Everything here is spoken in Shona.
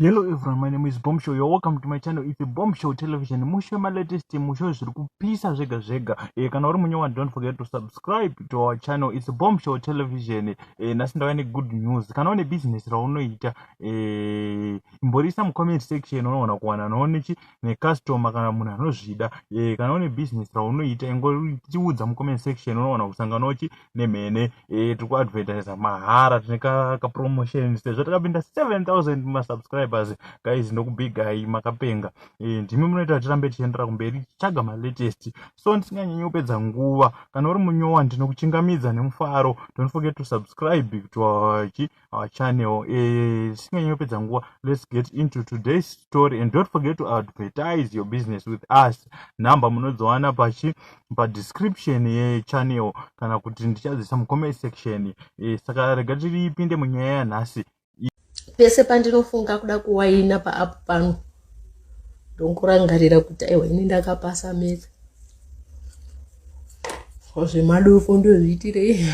Hello everyone, my name is Bombshow. You're welcome to my channel. It's a Bombshow Television. Musho my latest musho zviri kupisa zvega. Kana uri munyowa, don't forget to subscribe to our channel. It's a Bombshow Television. Nhasi ndauya good news. Kana une business raunoita, imborisa mu comment section unoona kuwana nonechi ne customer kana munhu anozvida. Kana une business raunoita ingoriudza mu comment section unoona kusanganochi nemhene. Tiri kuadvertise mahara, tine ka promotion sezvo takapinda 7000 ma subscribers. Guys, ndokubigai makapenga. Ndimi munoita tirambe tichiendera kumberi tichaga ma latest. So ndisinganyanyi kupedza nguva. Kana uri munyowa ndinokuchingamidza nemufaro. Don't forget to subscribe to our channel. Ndisinganyanyi kupedza nguva. Let's get into today's story, and don't forget to advertise your business with us. Number munozowana pa description ye channel kana kuti ndichadzisa mu comment section. Saka rega tipinde munyaya yanhasi. Pese pandinofunga kuda kuwaina paapo pano ndongorangarira kuti aiwa ini ndakapasamedza zvemadufu ndozviitirei.